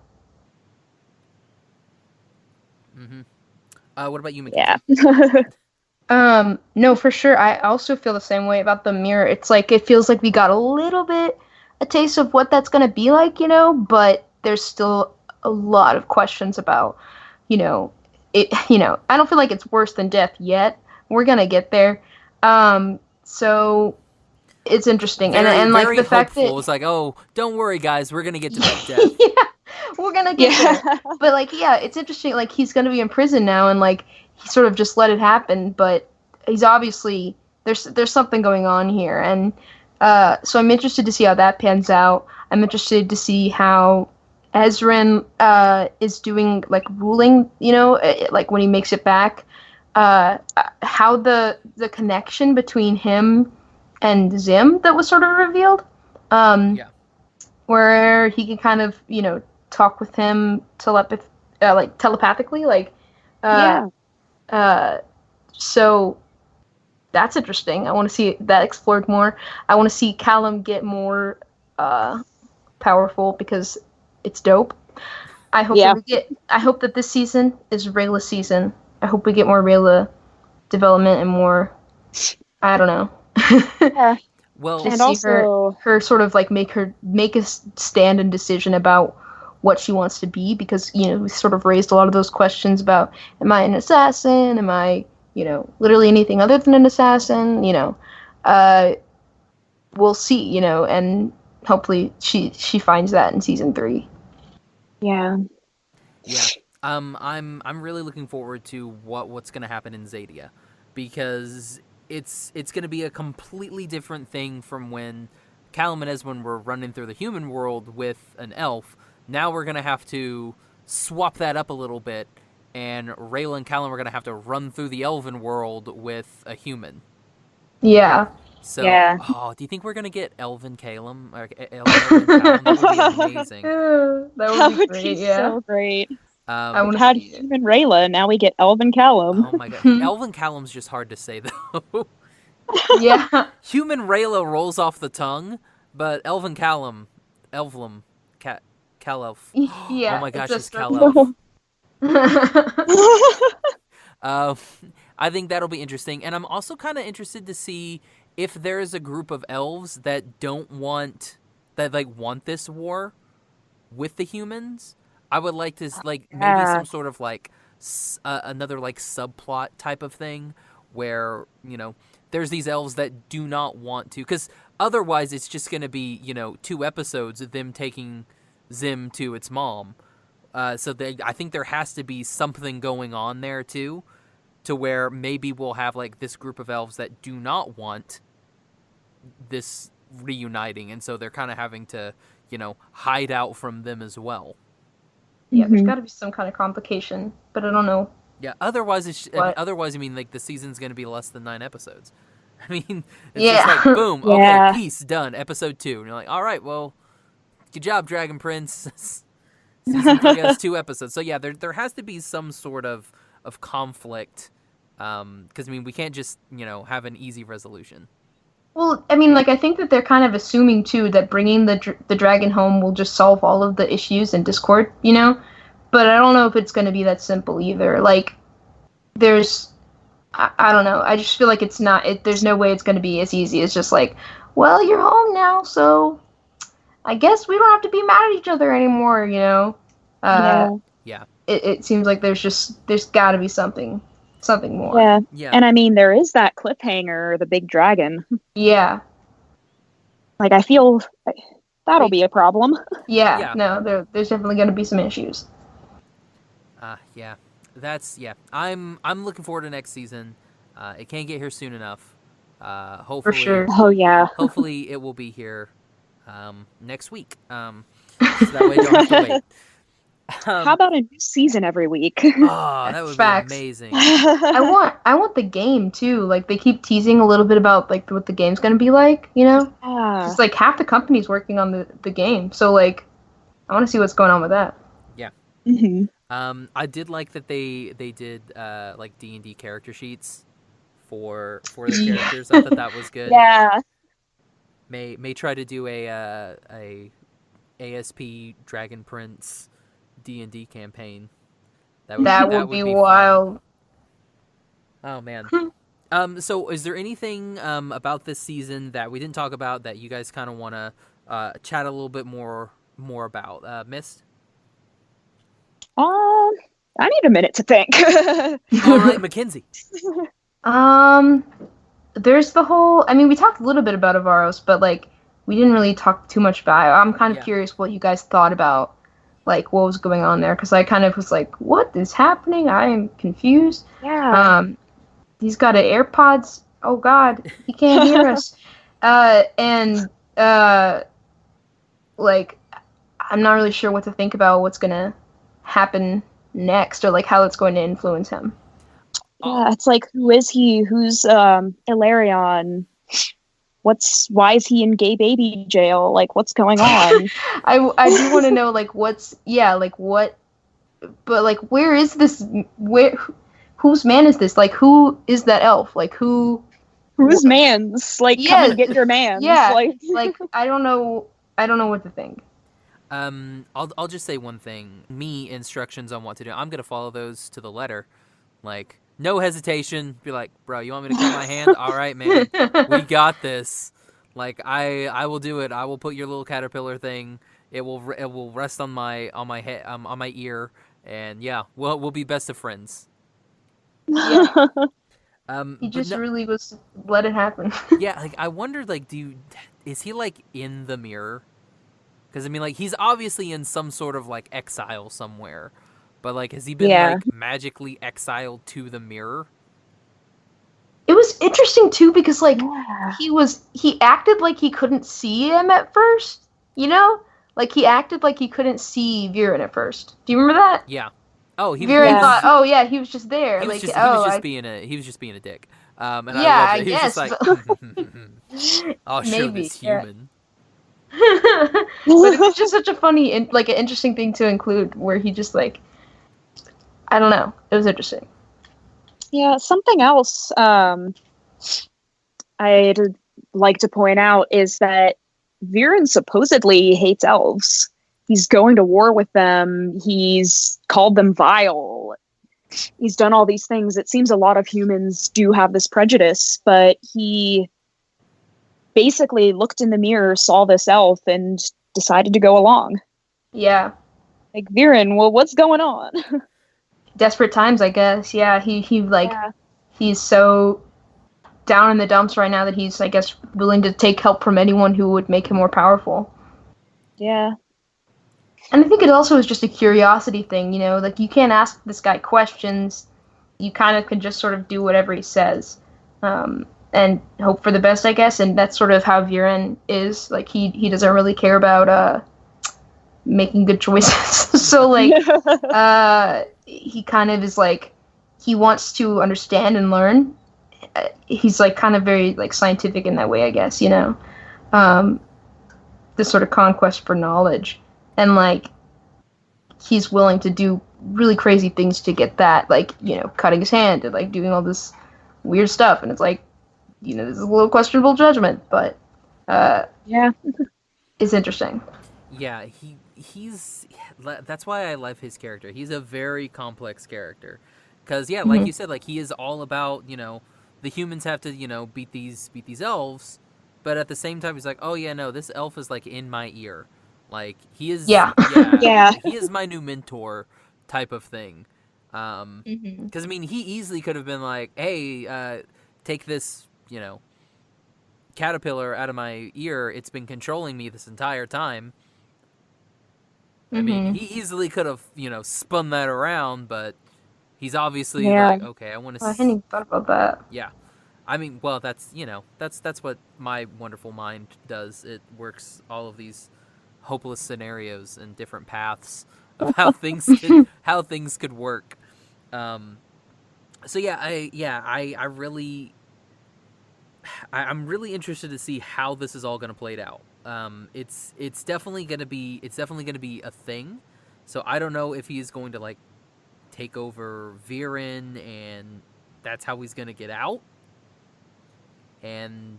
Mm-hmm. What about you, McKenzie? Yeah. No, for sure. I also feel the same way about the mirror. It's like, it feels like we got a little bit a taste of what that's going to be like, but there's still a lot of questions about, it, I don't feel like it's worse than death yet. We're going to get there. So it's interesting. And like the fact that it's like, oh, don't worry guys, we're going to get to that death. Yeah, we're going to get there. But like, yeah, it's interesting. Like, he's going to be in prison now, and like, he sort of just let it happen, but he's obviously, there's something going on here. And so I'm interested to see how that pans out. I'm interested to see how Ezran is doing, like, ruling, like when he makes it back, how the connection between him and Zim that was sort of revealed, where he can kind of, talk with him telepathically, like, so that's interesting. I want to see that explored more. I want to see Callum get more powerful, because it's dope. I hope that this season is Rayla's season. I hope we get more Rayla development and more, I don't know. Yeah. Well, and also her sort of like make a stand and decision about what she wants to be, because we sort of raised a lot of those questions about, am I an assassin? Am I literally anything other than an assassin? We'll see. And hopefully she finds that in season 3. Yeah. I'm really looking forward to what's going to happen in Zadia, because it's going to be a completely different thing from when Callum and Eswin were running through the human world with an elf. Now we're going to have to swap that up a little bit, and Rayla and Callum are going to have to run through the elven world with a human. Yeah. So, do you think we're going to get Elven Callum? Or Elven Callum? That would be amazing. That would be great, so great. We had human Rayla, now we get Elven Callum. Oh my god. Elven Callum's just hard to say, though. Yeah. Human Rayla rolls off the tongue, but Elven Callum, Elvlum, Calelf. Yeah. Oh my gosh, it's Calelf. I think that'll be interesting, and I'm also kind of interested to see if there is a group of elves that want this war with the humans. I would like to maybe some sort of another subplot type of thing where there's these elves that do not want to, because otherwise it's just going to be 2 episodes of them taking Zim to its mom. I think there has to be something going on there too, to where maybe we'll have this group of elves that do not want this reuniting, and so they're kind of having to hide out from them as well. Yeah, there's got to be some kind of complication, but I don't know. Yeah, otherwise the season's going to be less than 9 episodes. I mean, it's just boom, okay, peace, done, episode 2. And you're like, all right, well, good job, Dragon Prince. Season 3 has 2 episodes. So yeah, there has to be some sort of conflict, because we can't just have an easy resolution. Well, I think that they're kind of assuming too that bringing the dragon home will just solve all of the issues in Discord, but I don't know if it's going to be that simple either. I don't know. I just feel like it's not. There's no way it's going to be as easy as just like, well, you're home now, so I guess we don't have to be mad at each other anymore. You know. Yeah. It seems like there's got to be something more. Yeah. Yeah. And I mean, there is that cliffhanger, the big dragon. Yeah. Like, I feel that'll be a problem. Yeah. No, there's definitely going to be some issues. Yeah. I'm looking forward to next season. It can't get here soon enough. Hopefully, For sure. Oh yeah. Hopefully it will be here next week. So that way I don't have to wait. How about a new season every week? Oh, that would Facts. be amazing. I want the game too. Like they keep teasing a little bit about like what the game's gonna be like, you know? It's like half the company's working on the game, so like I want to see what's going on with that. Yeah. Mm-hmm. I did like that they did like D&D character sheets for the characters. I thought that was good. Yeah. May try to do a ASP Dragon Prince D&D campaign. That would be wild. Fun. Oh man. So is there anything about this season that we didn't talk about that you guys kind of want to chat a little bit more about? Mist? I need a minute to think. All right, Mackenzie. There's the whole. I mean, we talked a little bit about Avaros, but like we didn't really talk too much about it. I'm kind of curious what you guys thought about, like what was going on there, because I kind of was like, what is happening? I am confused. Yeah. He's got an AirPods. Oh God, he can't hear us. Like I'm not really sure what to think about what's gonna happen next, or like how it's going to influence him. Yeah, it's like, who is he? Who's Ilarion? Why is he in gay baby jail? Like, what's going on? I do want to know, like, what, but like, where is this, whose man is this? Like, who is that elf? Like, whose man's? Like, come and get your man. Yeah, like, I don't know what to think. I'll just say one thing. Instructions on what to do. I'm gonna follow those to the letter. Like, no hesitation. Be like, bro, you want me to cut my hand? All right, man. We got this. Like, I will do it. I will put your little caterpillar thing. It will rest on my head, on my ear, and yeah, we'll be best of friends. Yeah. He just really was let it happen. Yeah, like I wondered, like, is he like in the mirror? Because I mean, like, he's obviously in some sort of like exile somewhere. But, like, has he been, like, magically exiled to the mirror? It was interesting, too, because, like, he acted like he couldn't see him at first, you know? Like, he acted like he couldn't see Viren at first. Do you remember that? Yeah. Oh, Viren thought, oh, yeah, he was just there. He was just being a dick. And I he guess. Was just like, I'll show this human. But it was just such a funny, like, an interesting thing to include, where he just, like, I don't know. It was interesting. Yeah, something else I'd like to point out is that Viren supposedly hates elves. He's going to war with them. He's called them vile. He's done all these things. It seems a lot of humans do have this prejudice, but he basically looked in the mirror, saw this elf, and decided to go along. Yeah. Like, Viren, well, what's going on? Desperate times, I guess. Yeah, he's so down in the dumps right now that he's, I guess, willing to take help from anyone who would make him more powerful. Yeah. And I think it also is just a curiosity thing, you know? Like, you can't ask this guy questions. You kind of can just sort of do whatever he says. And hope for the best, I guess. And that's sort of how Viren is. Like, he doesn't really care about making good choices. So, like, he kind of is like, he wants to understand and learn. He's like kind of very like scientific in that way, I guess, you know. This sort of conquest for knowledge, and like he's willing to do really crazy things to get that, like, you know, cutting his hand and like doing all this weird stuff. And it's like, you know, this is a little questionable judgment, but yeah, it's interesting. Yeah, he's that's why I love his character. He's a very complex character. Because like you said, like he is all about the humans have to beat these elves, but at the same time he's like, oh yeah, no, this elf is like in my ear, like he is Yeah. Yeah. he is my new mentor type of thing. Because I mean, he easily could have been like, hey, take this caterpillar out of my ear. It's been controlling me this entire time. I mean, he easily could have spun that around, but he's obviously like, okay, I want to. I hadn't even thought about that. Yeah, I mean, well, that's that's what my wonderful mind does. It works all of these hopeless scenarios and different paths of how things could work. So I'm really interested to see how this is all going to play out. It's definitely going to be a thing. So I don't know if he is going to like take over Viren and that's how he's going to get out. And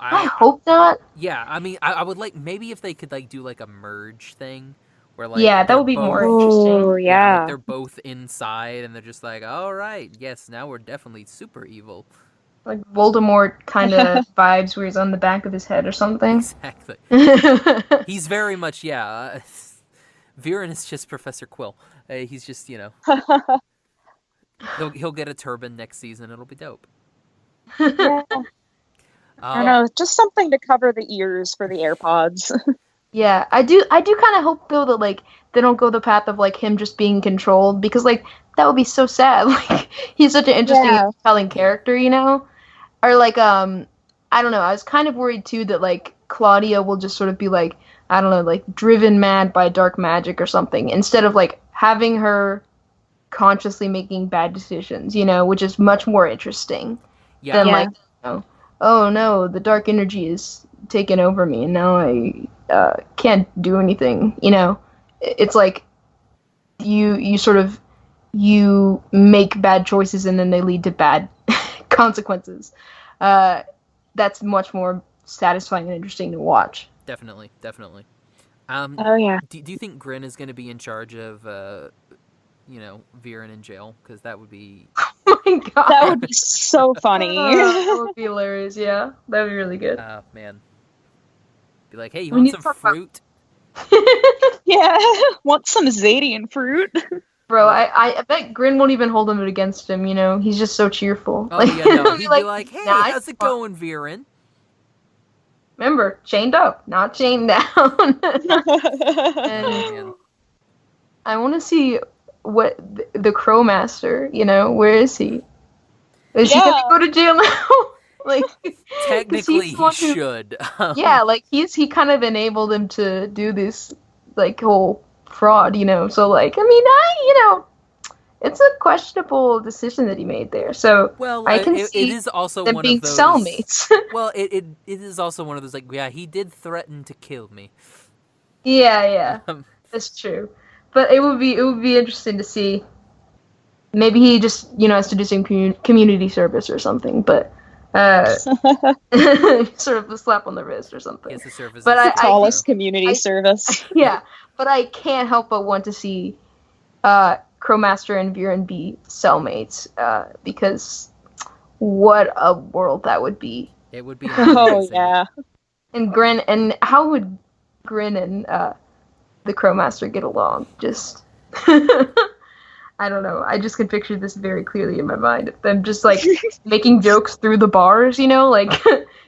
I hope not. Yeah, I mean, I would like maybe if they could like do like a merge thing where like that would be more interesting. Oh, yeah. like they're both inside and they're just like, all right, yes, now we're definitely super evil. Like Voldemort kind of vibes where he's on the back of his head or something. Exactly. He's very much Viren is just Professor Quill. He's just he'll get a turban next season. It'll be dope. Yeah. I don't know, just something to cover the ears for the AirPods. Yeah, I do kind of hope though that like they don't go the path of like him just being controlled, because like that would be so sad. Like he's such an interesting, compelling character, or like I don't know. I was kind of worried too that like Claudia will just sort of be like, I don't know, like driven mad by dark magic or something, instead of like having her consciously making bad decisions, which is much more interesting than like, oh no, the dark energy is taken over me and now I can't do anything. It's like you make bad choices and then they lead to bad consequences. That's much more satisfying and interesting to watch. Definitely. Oh yeah. Do you think Grin is going to be in charge of Viren in jail? Because that would be. Oh my god. That would be so funny. That would be hilarious. Yeah, that would be really good. Oh man. Be like, hey, you want some fruit? Yeah, want some Zadian fruit? Bro, I bet Grin won't even hold him against him, He's just so cheerful. Oh, yeah, no. He'd be like, hey, how's it going, Viren? Remember, chained up, not chained down. And I want to see what the Crowmaster, where is he? Is he going to go to jail now? Like, technically he should. Yeah, like he kind of enabled him to do this like whole fraud, So like, I mean, it's a questionable decision that he made there. So I can see it is also them one being of those cellmates. Well, it is also one of those like, yeah, he did threaten to kill me. Yeah, that's true. But it would be interesting to see. Maybe he just has to do some community service or something, but. Sort of a slap on the wrist or something. Yes, the service but the tallest community service. Yeah, but I can't help but want to see Crowmaster and Viren be cellmates, because what a world that would be. It would be amazing. Oh yeah. And how would Grin and the Crowmaster get along? Just I don't know. I just can picture this very clearly in my mind. Them just like making jokes through the bars, like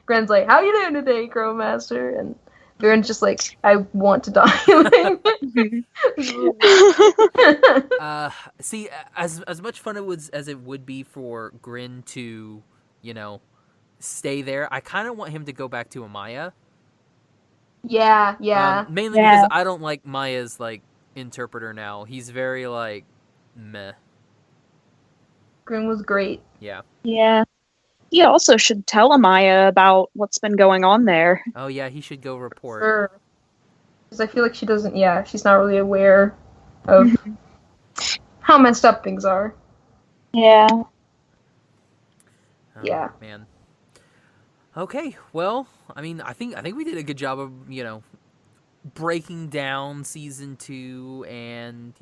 Gren's like, "How you doing today, Crowmaster?" And Viren's just like, "I want to die." See, as much fun as it would be for Grin to, stay there, I kind of want him to go back to Amaya. Yeah. Mainly because I don't like Maya's like interpreter now. He's very like. Meh. Grin was great. Yeah. Yeah. He also should tell Amaya about what's been going on there. Oh yeah, he should go report. Sure. Because I feel like she doesn't. Yeah, she's not really aware of how messed up things are. Yeah. Oh, yeah. Man. Okay. Well, I mean, I think we did a good job of breaking down season 2 and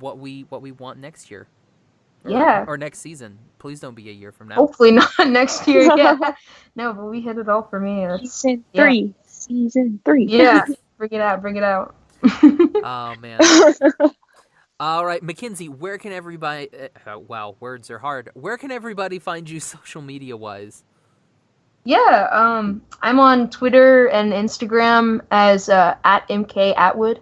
what we want next year. Yeah. Or next season. Please don't be a year from now. Hopefully not next year. Yeah. No, but we hit it all for me. Season 3. Season 3. Yeah. Bring it out. Bring it out. Oh, man. All right, McKenzie, where can everybody... wow, words are hard. Where can everybody find you social media-wise? Yeah, I'm on Twitter and Instagram as at MK Atwood.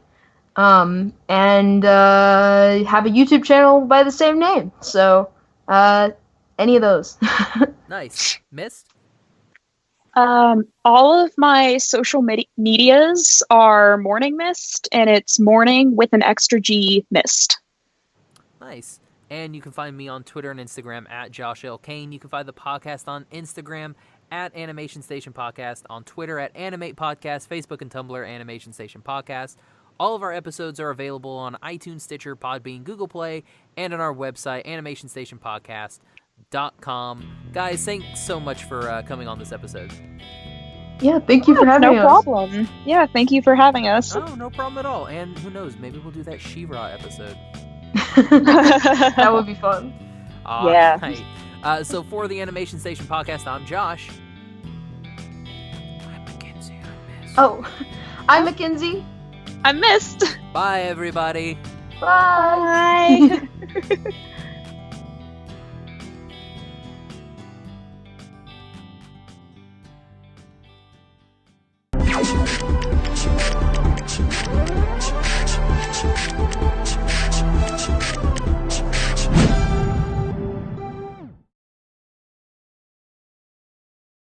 And have a YouTube channel by the same name. So, any of those. Nice. Mist? All of my social medias are Morning Mist, and it's morning with an extra G Mist. Nice. And you can find me on Twitter and Instagram at Josh L. Kane. You can find the podcast on Instagram at Animation Station Podcast, on Twitter at Animate Podcast, Facebook and Tumblr, Animation Station Podcast. All of our episodes are available on iTunes, Stitcher, Podbean, Google Play, and on our website, animationstationpodcast.com. Guys, thanks so much for coming on this episode. Yeah, thank you for having us. No problem. Yeah, thank you for having us. Oh, no problem at all. And who knows, maybe we'll do that She-Ra episode. That would be fun. Yeah. Right. So for the Animation Station Podcast, I'm Josh. I'm McKenzie. I'm Mist. Oh, I'm McKenzie. I missed. Bye, everybody. Bye. Bye.